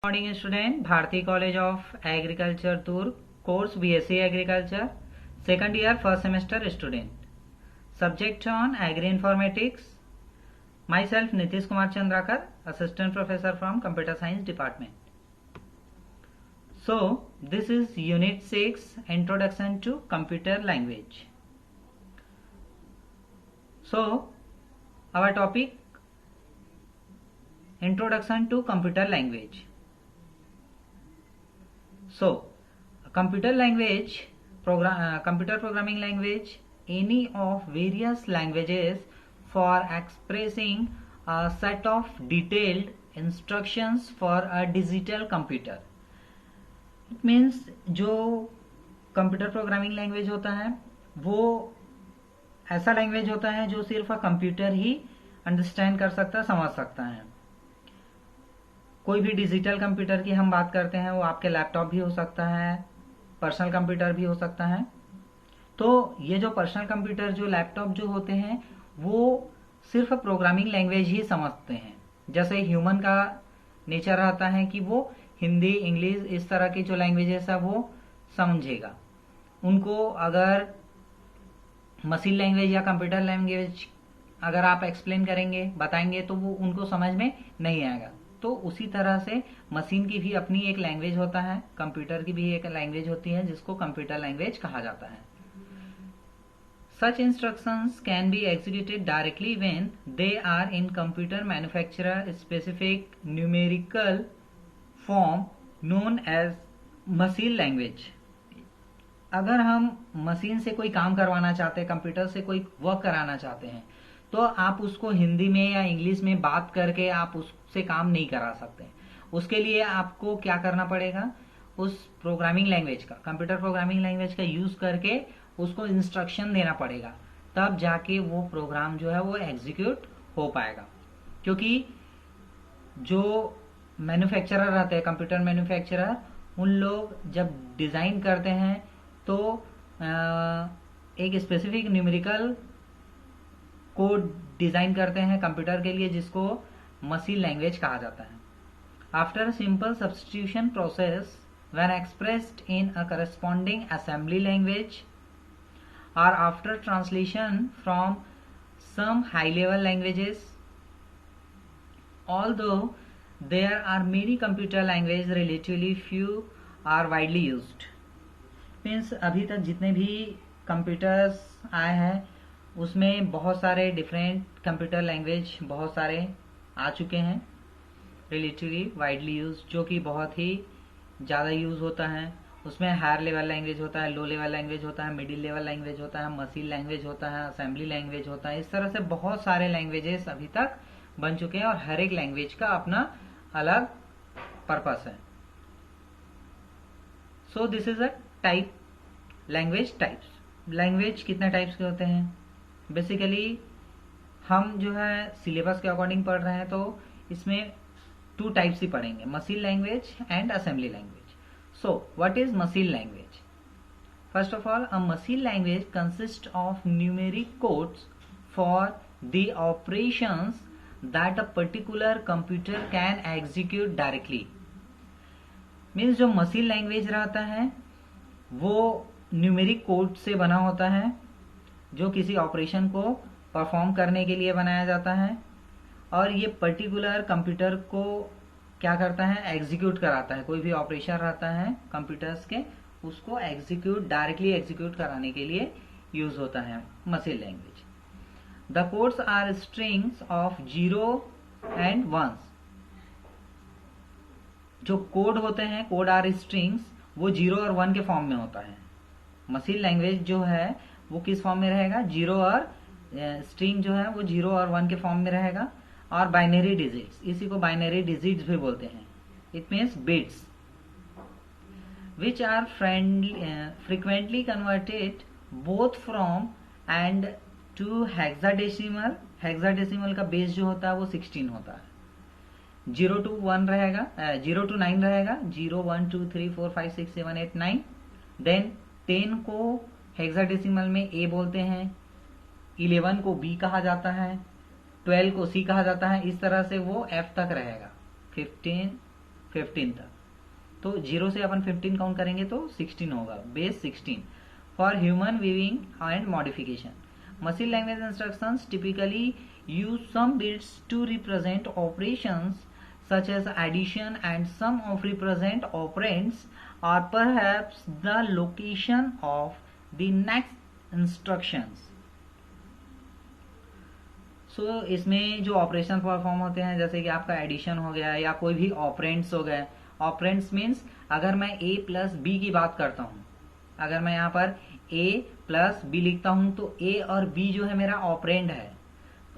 Morning student, Bharati college of agriculture दूर, course BSc agriculture, second year first semester student, subject on agri informatics. Myself Nitish Kumar Chandrakar, assistant professor from computer science department. So, this is Unit 6, Introduction to Computer Language. So, our topic, Introduction to Computer Language. So, computer language, computer programming language, any of various languages for expressing a set of detailed instructions for a digital computer. It means जो computer programming language होता है वो ऐसा language होता है जो सिर्फ computer ही understand कर सकता, समझ सकता है. कोई भी डिजिटल कंप्यूटर की हम बात करते हैं, वो आपके लैपटॉप भी हो सकता है, पर्सनल कंप्यूटर भी हो सकता है. तो ये जो पर्सनल कंप्यूटर, जो लैपटॉप जो होते हैं, वो सिर्फ प्रोग्रामिंग लैंग्वेज ही समझते हैं. जैसे ह्यूमन का नेचर रहता है कि वो हिंदी, इंग्लिश, इस तरह की जो लैंग्वेजेस है वो समझेगा. उनको अगर मशीन लैंग्वेज या कंप्यूटर लैंग्वेज अगर आप एक्सप्लेन करेंगे, बताएंगे, तो वो उनको समझ में नहीं आएगा. तो उसी तरह से मशीन की भी अपनी एक लैंग्वेज होता है, कंप्यूटर की भी एक लैंग्वेज होती है जिसको कंप्यूटर लैंग्वेज कहा जाता है. Such instructions can be executed directly when they are in computer manufacturer specific numerical form known as machine language. अगर हम मशीन से कोई काम करवाना चाहते हैं, कंप्यूटर से कोई वर्क कराना चाहते हैं, तो आप उसको हिंदी में या इंग्लिश में बात करके आप उससे काम नहीं करा सकते. उसके लिए आपको क्या करना पड़ेगा, उस प्रोग्रामिंग लैंग्वेज का, कंप्यूटर प्रोग्रामिंग लैंग्वेज का यूज करके उसको इंस्ट्रक्शन देना पड़ेगा. तब जाके वो प्रोग्राम जो है वो एग्जीक्यूट हो पाएगा. क्योंकि जो मैन्युफैक्चरर रहते हैं, कंप्यूटर मैन्युफैक्चरर, उन लोग जब डिजाइन करते हैं तो एक स्पेसिफिक न्यूमेरिकल कोड डिजाइन करते हैं कंप्यूटर के लिए, जिसको मशीन लैंग्वेज कहा जाता है. After simple substitution process when expressed in a corresponding assembly language और after translation from some high level languages, although there are many computer languages, relatively few are widely used. Means अभी तक जितने भी computers आए हैं उसमें बहुत सारे डिफरेंट कंप्यूटर लैंग्वेज बहुत सारे आ चुके हैं. रिलेटिवली वाइडली यूज, जो कि बहुत ही ज़्यादा यूज होता है. उसमें हायर लेवल लैंग्वेज होता है, लो लेवल लैंग्वेज होता है, मिडिल लेवल लैंग्वेज होता है, मशीन लैंग्वेज होता है, असेंबली लैंग्वेज होता है. इस तरह से बहुत सारे लैंग्वेजेस अभी तक बन चुके हैं और हर एक लैंग्वेज का अपना अलग पर्पस है. So this is a type, language types. Language कितने टाइप्स के होते हैं? बेसिकली हम जो है सिलेबस के अकॉर्डिंग पढ़ रहे हैं, तो इसमें 2 टाइप्स ही पढ़ेंगे, machine language and assembly language. So what is machine language? First of all, a machine language consist of numeric codes for the operations that a particular computer can execute directly. Means जो machine language रहता है वो numeric code से बना होता है, जो किसी ऑपरेशन को परफॉर्म करने के लिए बनाया जाता है, और ये पर्टिकुलर कंप्यूटर को क्या करता है, एग्जीक्यूट कराता है. कोई भी ऑपरेशन रहता है कंप्यूटर्स के, उसको एग्जीक्यूट, डायरेक्टली एग्जीक्यूट कराने के लिए यूज होता है machine language. The codes are strings of 0 and 1s. जो कोड होते हैं, कोड आर स्ट्रिंग्स, वो 0 और 1 के फॉर्म में होता है. मशीन लैंग्वेज जो है वो किस फॉर्म में रहेगा? 0 और स्ट्रिंग जो है वो 0 और 1 के फॉर्म में रहेगा. और बाइनरी डिजिट्स, इसी को बाइनरी डिजिट्स भी बोलते हैं. It means bits which are frequently converted both from and to hexadecimal. Hexadecimal का बेस जो होता है वो 16 होता है. 0 to 1 रहेगा, 0 to 9 रहेगा, 0 1 2 3 4 5 6 7 8 9. देन 10 को हेक्साडेसिमल में A बोलते हैं, 11 को B कहा जाता है, 12 को C कहा जाता है. इस तरह से वो F तक रहेगा. 15, 15 तक। तो 0 से अपन 15 काउंट करेंगे तो 16 होगा, base 16 for human viewing and modification. Machine language instructions typically use some bits to represent operations such as addition and some of represent operands or perhaps the location of the next instructions. So इसमें जो operation perform होते हैं जैसे कि आपका addition हो गया या कोई भी ऑपरेंड्स हो गए। ऑपरेंड्स मीन्स अगर मैं a प्लस बी की बात करता हूं, अगर मैं यहाँ पर a प्लस बी लिखता हूं तो a और b जो है मेरा ऑपरेंड है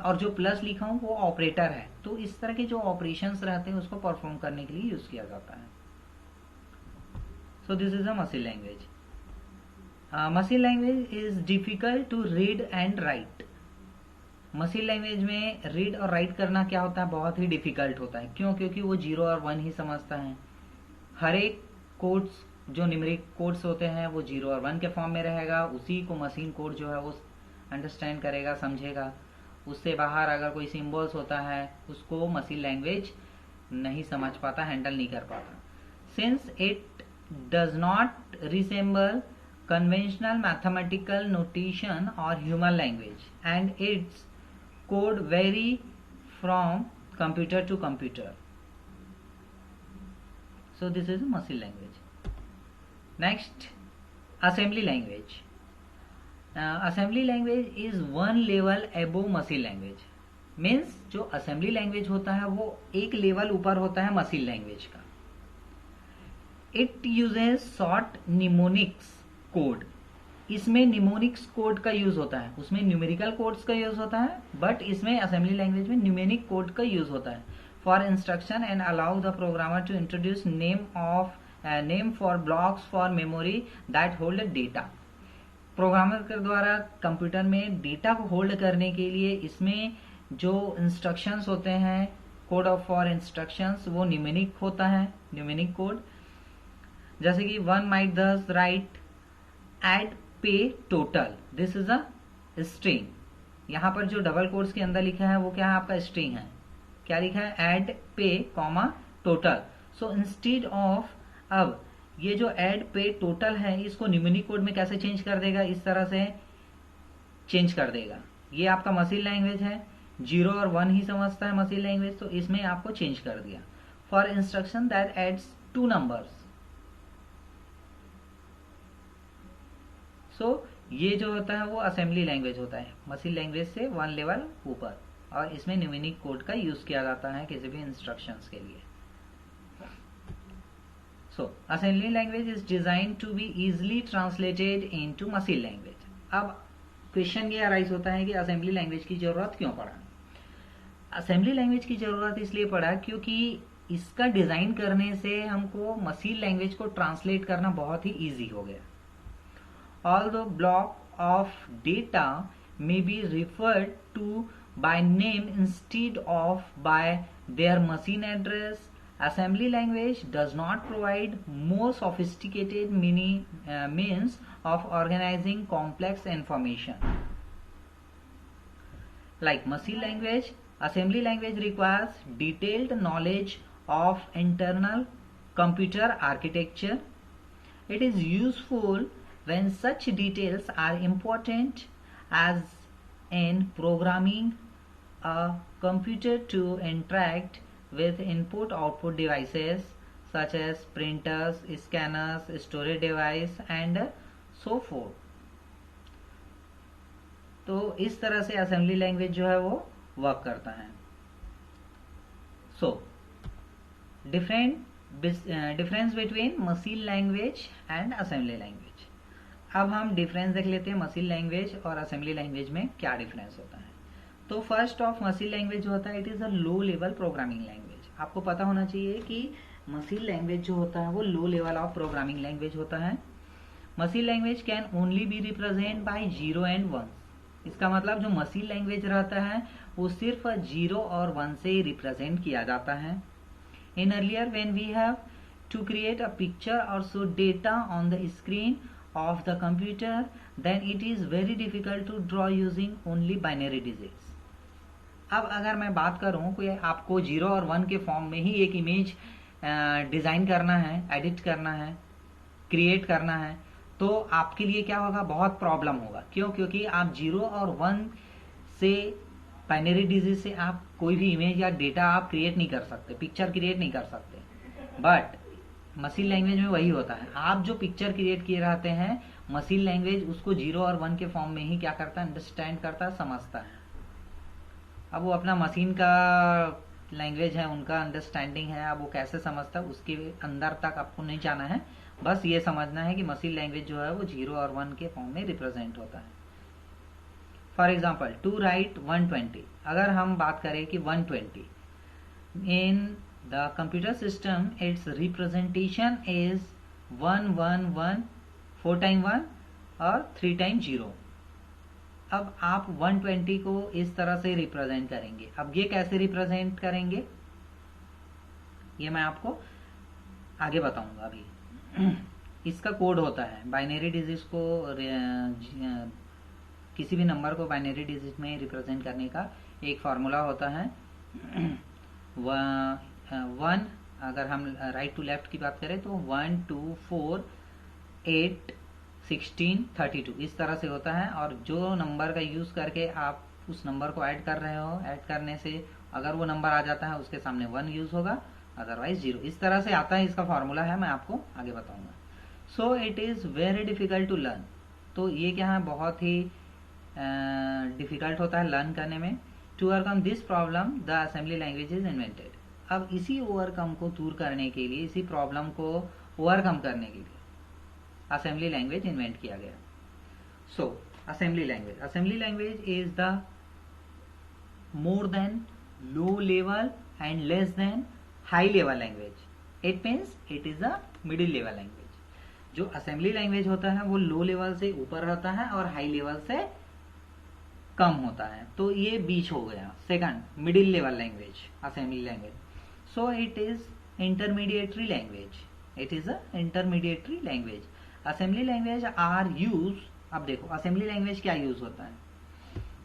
और जो प्लस लिखा हूं वो ऑपरेटर है। तो इस तरह के जो ऑपरेशंस रहते हैं उसको परफॉर्म करने के लिए यूज किया जाता है। So this is a machine language. Machine language is difficult to read and write. Machine language में रीड और राइट करना क्या होता है, बहुत ही डिफिकल्ट होता है। क्यों? क्योंकि वो 0 और 1 ही समझता है। हर एक कोड्स जो न्यूमेरिक कोड्स होते हैं वो 0 और 1 के फॉर्म में रहेगा, उसी को मशीन कोड जो है वो अंडरस्टैंड करेगा, समझेगा। उससे बाहर अगर कोई सिंबल्स होता है उसको मशीन लैंग्वेज नहीं समझ पाता, हैंडल नहीं कर पाता। Since it does not resemble conventional mathematical notation और human language and its code vary from computer to computer. So this is machine language. Next, assembly language. Assembly language is one level above machine language. Means जो assembly language होता है वो एक लेवल ऊपर होता है मशीन लैंग्वेज का। It uses short mnemonics code. इसमें निमोनिक्स कोड का यूज होता है, उसमें न्यूमेरिकल कोड्स का यूज होता है, बट इसमें असेंबली लैंग्वेज में न्यूमेरिक कोड का यूज होता है for instruction and allow the programmer to introduce name for blocks for memory that hold data. Programmer के द्वारा कंप्यूटर में डेटा को होल्ड करने के लिए इसमें जो इंस्ट्रक्शंस होते हैं, कोड ऑफ फॉर इंस्ट्रक्शंस, वो न्यूमेरिक होता है, न्यूमेरिक कोड। जैसे कि 1 might thus write add pay total, this is a string. यहाँ पर जो डबल कोट्स के अंदर लिखा है वो क्या है, आपका स्ट्रिंग है। क्या लिखा है, एड पे comma total. So instead of, अब ये जो एड पे टोटल है इसको न्यूमेरिक कोड में कैसे चेंज कर देगा, इस तरह से चेंज कर देगा। ये आपका मशीन लैंग्वेज है, 0 और 1 ही समझता है मशीन लैंग्वेज, तो इसमें आपको चेंज कर दिया। For instruction that adds 2 numbers। सो ये जो होता है वो असेंबली लैंग्वेज होता है, मशीन लैंग्वेज से 1 लेवल ऊपर, और इसमें न्यूमेरिक कोड का यूज किया जाता है किसी भी इंस्ट्रक्शंस के लिए। So, assembly language is designed to be easily translated into machine language। अब क्वेश्चन ये अराइज होता है कि असेंबली लैंग्वेज की जरूरत क्यों पड़ा। असेंबली लैंग्वेज की जरूरत इसलिए पड़ा क्योंकि इसका डिजाइन करने से हमको मशीन लैंग्वेज को ट्रांसलेट करना बहुत ही इजी हो गया। Although block of data may be referred to by name instead of by their machine address, assembly language does not provide more sophisticated means of organizing complex information like machine language. Assembly language requires detailed knowledge of internal computer architecture. It is useful when such details are important, as in programming a computer to interact with input-output devices such as printers, scanners, storage device and so forth। तो इस तरह से assembly language जो है वो work करता है। So difference between machine language and assembly language. अब हम डिफरेंस देख लेते हैं मशीन लैंग्वेज और असेंबली लैंग्वेज में क्या डिफरेंस होता है। तो फर्स्ट ऑफ मशीन लैंग्वेज जो होता है it is a low level programming language. आपको पता होना चाहिए कि मशीन लैंग्वेज जो होता है वो low level of programming language होता है। Machine language can only be represent by 0 and 1। इसका मतलब जो मशीन लैंग्वेज रहता है वो सिर्फ 0 और 1 से ही रिप्रेजेंट किया जाता है। In earlier when we have to create a picture और show data on the screen of the computer then it is very difficult to draw using only binary digits. अब अगर मैं बात करूं कि आपको 0 और 1 के फॉर्म में ही एक इमेज डिज़ाइन करना है, एडिट करना है, क्रिएट करना है, तो आपके लिए क्या होगा, बहुत प्रॉब्लम होगा। क्यों? क्योंकि आप 0 और 1 से, बाइनरी डिजिट से आप कोई भी इमेज या डेटा आप क्रिएट नहीं कर सकते, पिक्चर क्रिएट नहीं कर सकते। बट मशीन लैंग्वेज में वही होता है, आप जो पिक्चर क्रिएट किए रहते हैं, मशीन लैंग्वेज उसको 0 और 1 के फॉर्म में ही क्या करता है, अंडरस्टैंड करता है, समझता है। अब वो अपना मशीन का लैंग्वेज है, उनका अंडरस्टैंडिंग है, अब वो कैसे समझता है उसके अंदर तक आपको नहीं जाना है, बस ये समझना है कि मशीन लैंग्वेज जो है वो 0 और 1 के फॉर्म में रिप्रेजेंट होता है। फॉर एग्जाम्पल टू राइट 120, अगर हम बात करें कि 120 in the computer system it's representation is 111, 4 time 1 और 3 टाइम 0। अब आप 120 को इस तरह से रिप्रेजेंट करेंगे। अब ये कैसे रिप्रेजेंट करेंगे ये मैं आपको आगे बताऊंगा। अभी इसका कोड होता है, बाइनरी डिजिट्स को किसी भी नंबर को बाइनरी डिजिट में रिप्रेजेंट करने का एक फार्मूला होता है। 1, अगर हम राइट टू लेफ्ट की बात करें तो 1, 2, 4, 8, 16, 32 इस तरह से होता है। और जो नंबर का यूज करके आप उस नंबर को ऐड कर रहे हो, ऐड करने से अगर वो नंबर आ जाता है उसके सामने 1 यूज होगा, अदरवाइज 0। इस तरह से आता है, इसका फॉर्मूला है, मैं आपको आगे बताऊंगा। So it is very difficult to learn. तो ये क्या है, बहुत ही डिफिकल्ट होता है लर्न करने में। To overcome this problem the assembly language is invented. अब इसी ओवरकम को दूर करने के लिए, इसी प्रॉब्लम को ओवरकम करने के लिए असेंबली लैंग्वेज इन्वेंट किया गया। So assembly language is the more than low level and less than high level language. It means it is a middle level language. जो असेंबली लैंग्वेज होता है वो लो लेवल से ऊपर रहता है और हाई लेवल से कम होता है, तो ये बीच हो गया। Second, middle level language assembly language. So it is intermediatory language. It is a intermediatory language. Assembly language are use, अब देखो असेंबली लैंग्वेज क्या यूज होता है,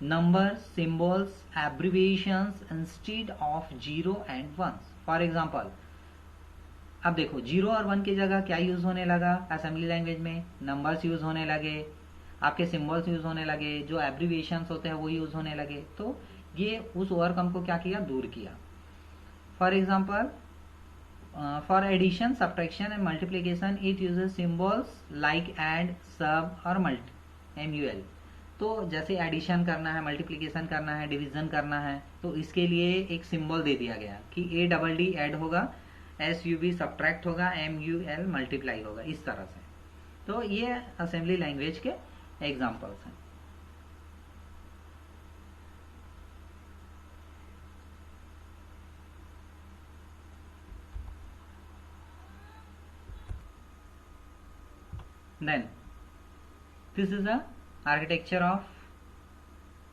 number, symbols, abbreviations instead of 0 and 1। For example अब देखो 0 और 1 की जगह क्या यूज होने लगा असेंबली लैंग्वेज में, नंबर्स यूज होने लगे, आपके सिंबल्स यूज होने लगे, जो एब्रिविएशंस होते हैं वो यूज होने लगे। तो ये उस ओवरकम को क्या किया, दूर किया। For example for addition, subtraction and multiplication it uses symbols like add, sub और MUL। तो जैसे एडिशन करना है, मल्टीप्लिकेशन करना है, डिवीजन करना है, तो इसके लिए एक सिंबल दे दिया गया कि ADD ऐड होगा, SUB सब्ट्रैक्ट होगा, MUL मल्टीप्लाई होगा, इस तरह से। तो ये असेंबली लैंग्वेज के एग्जाम्पल्स हैं। Then this is the architecture of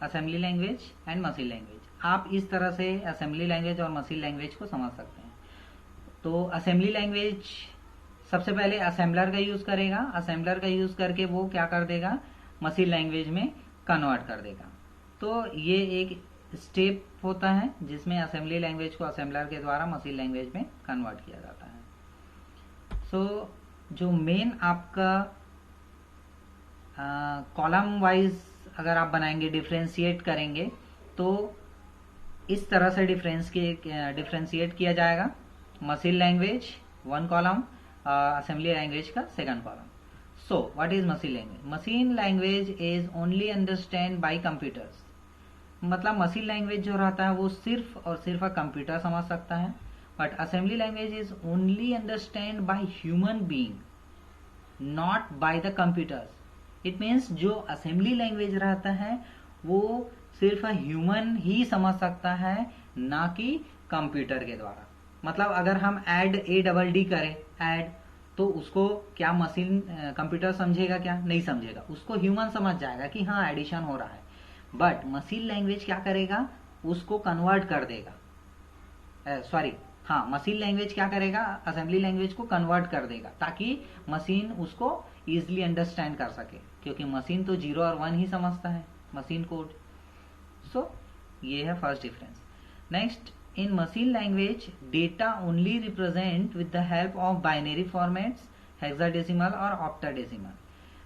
assembly language and machine language. आप इस तरह से असेंबली लैंग्वेज और मशीन लैंग्वेज को समझ सकते हैं। तो असेंबली लैंग्वेज सबसे पहले असेंबलर का यूज करेगा, असेंबलर का यूज करके वो क्या कर देगा, मशीन लैंग्वेज में कन्वर्ट कर देगा। तो ये एक स्टेप होता है जिसमें असेंबली लैंग्वेज को असेंबलर के द्वारा मशीन लैंग्वेज में कन्वर्ट किया जाता है। सो जो मेन आपका कॉलम वाइज अगर आप बनाएंगे, डिफ्रेंशिएट करेंगे, तो इस तरह से डिफ्रेंशिएट किया जाएगा। Machine language 1 column, assembly language का 2nd column. So what is machine language? Machine language is only understand by computers. मतलब मशीन लैंग्वेज जो रहता है वो सिर्फ और सिर्फ कंप्यूटर समझ सकता है। But assembly language is only understand by human being, not by the computers. It means जो असेंबली लैंग्वेज रहता है वो सिर्फ ह्यूमन ही समझ सकता है, ना कि कंप्यूटर के द्वारा। मतलब अगर हम ऐड ADD करें, ऐड, तो उसको क्या मशीन कंप्यूटर समझेगा? क्या नहीं समझेगा, उसको ह्यूमन समझ जाएगा कि हाँ एडिशन हो रहा है। बट मशीन लैंग्वेज क्या करेगा, उसको कन्वर्ट कर देगा। मशीन लैंग्वेज क्या करेगा, असेंबली लैंग्वेज को कन्वर्ट कर देगा ताकि मशीन उसको इजिली अंडरस्टैंड कर सके, क्योंकि मशीन तो 0 और 1 ही समझता है, मशीन कोड। सो ये है first difference. Next, in machine language data only represent with the help of binary formats hexadecimal और octadecimal.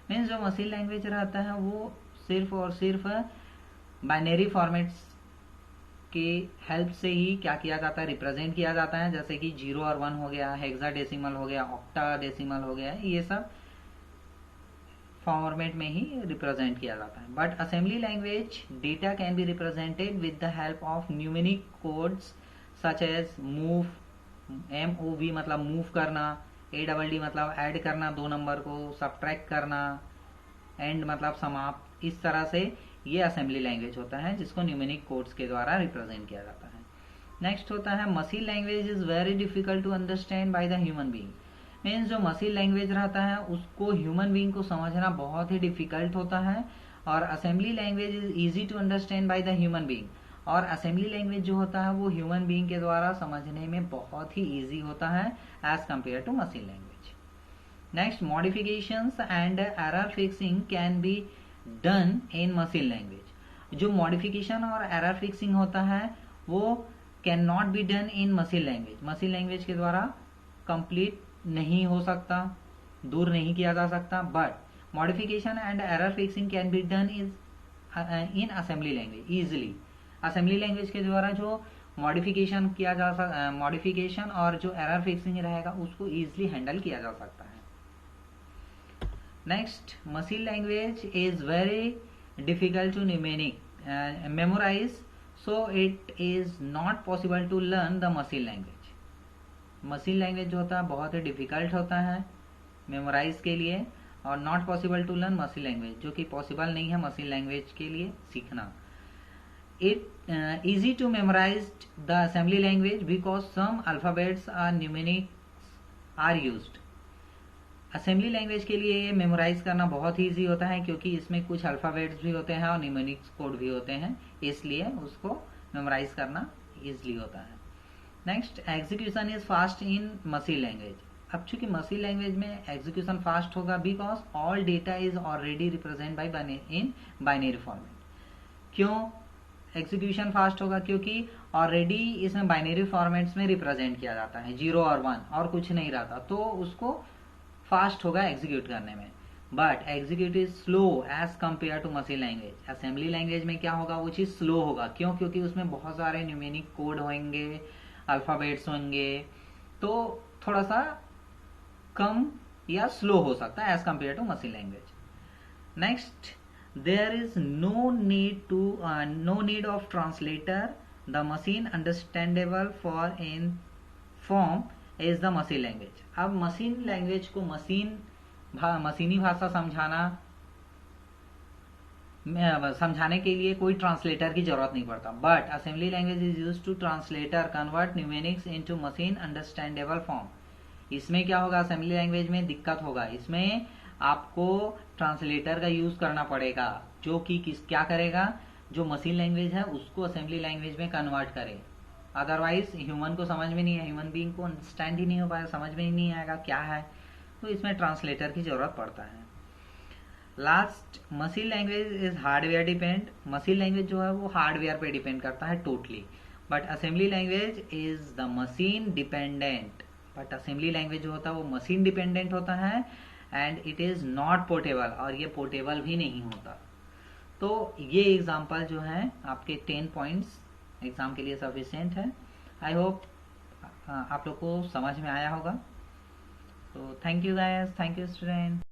मीन्स जो मशीन लैंग्वेज रहता है वो सिर्फ और सिर्फ बाइनरी फॉर्मेट्स के हेल्प से ही क्या किया जाता है, रिप्रेजेंट किया जाता है. जैसे कि 0 और 1 हो गया, हेक्साडेसिमल हो गया, ऑक्टाडेसिमल हो गया, ये सब फॉर्मेट में ही रिप्रेजेंट किया जाता है. But assembly language data can be represented with the help of numeric codes such as move, MOV मतलब मूव करना, ADD मतलब ऐड करना 2 नंबर को, सब्ट्रैक्ट करना, एंड मतलब समाप्त. इस तरह से ये असेंबली लैंग्वेज होता है जिसको न्यूमेरिक कोड्स के द्वारा रिप्रेजेंट किया जाता है. नेक्स्ट होता है machine language is very difficult to understand by the human being. Means जो मशीन लैंग्वेज रहता है उसको ह्यूमन बीइंग को समझना बहुत ही डिफिकल्ट होता है, और assembly language is easy to understand by the human being. और असेंबली लैंग्वेज जो होता है वो ह्यूमन बीइंग के द्वारा समझने में बहुत ही ईजी होता है as compare to machine language. Next, modifications and error fixing can be done in machine language. जो मॉडिफिकेशन और एरर फिक्सिंग होता है वो can not be done in machine language. Machine language के द्वारा कंप्लीट नहीं हो सकता, दूर नहीं किया जा सकता. But modification and error fixing can be done in assembly language easily. Assembly language के द्वारा जो मॉडिफिकेशन किया जा सकता, मॉडिफिकेशन और जो एरर फिक्सिंग रहेगा उसको इजिली हैंडल किया जा सकता है. Next, machine language is very difficult to memorise, so it is not possible to learn the machine language. Machine language जो होता है बहुत ही डिफिकल्ट होता है मेमोराइज के लिए, और not possible to learn machine language, जो कि पॉसिबल नहीं है मशीन लैंग्वेज के लिए सीखना. It easy to memorise the assembly language because some alphabets are numerics are used. Assembly language के लिए मेमोराइज करना बहुत ही ईजी होता है क्योंकि इसमें कुछ अल्फाबेट्स भी होते हैं और न्यूमेरिक्स कोड भी होते हैं, इसलिए उसको मेमोराइज करना ईजिली होता है. Next, execution is fast in machine language. अब चूंकि मशीन लैंग्वेज में एग्जीक्यूशन फास्ट होगा because all data is already represent by in binary format. क्यों एग्जीक्यूशन फास्ट होगा? क्योंकि ऑलरेडी इसमें बाइनरी फॉर्मेट्स में रिप्रेजेंट किया जाता है, 0 और 1 और कुछ नहीं रहता, तो उसको फास्ट होगा एग्जीक्यूट करने में. But execute is slow as compare to machine language. Assembly language में क्या होगा, वो चीज स्लो होगा. क्यों? क्योंकि उसमें बहुत सारे न्यूमेरिक कोड होंगे, अल्फाबेट्स होंगे, तो थोड़ा सा कम या स्लो हो सकता है as compare to machine language. Next, there is no need of translator. The machine understandable for in form is the machine language. अब मशीन लैंग्वेज को मशीनी भाषा समझाने के लिए कोई ट्रांसलेटर की जरूरत नहीं पड़ता. But assembly language is used to translator convert numerics into machine understandable form. इसमें क्या होगा, असेंबली लैंग्वेज में दिक्कत होगा. इसमें आपको ट्रांसलेटर का यूज करना पड़ेगा जो कि क्या करेगा, जो मशीन लैंग्वेज है उसको असेंबली लैंग्वेज में कन्वर्ट करे. अदरवाइज ह्यूमन को समझ में नहीं है, ह्यूमन बीइंग को अंडरस्टैंड ही नहीं हो पाएगा, समझ में ही नहीं आएगा क्या है, तो इसमें ट्रांसलेटर की जरूरत पड़ता है. Last, machine language is hardware depend. Machine language जो है वो हार्डवेयर पे डिपेंड करता है totally. But assembly language is the machine dependent. But assembly language जो होता है वो मशीन डिपेंडेंट होता है and it is not portable, और ये पोर्टेबल भी नहीं होता. तो ये एग्जाम्पल जो है आपके 10 पॉइंट्स एग्जाम के लिए सफिशिएंट है. आई होप आप लोग को समझ में आया होगा. तो thank you guys, thank you student.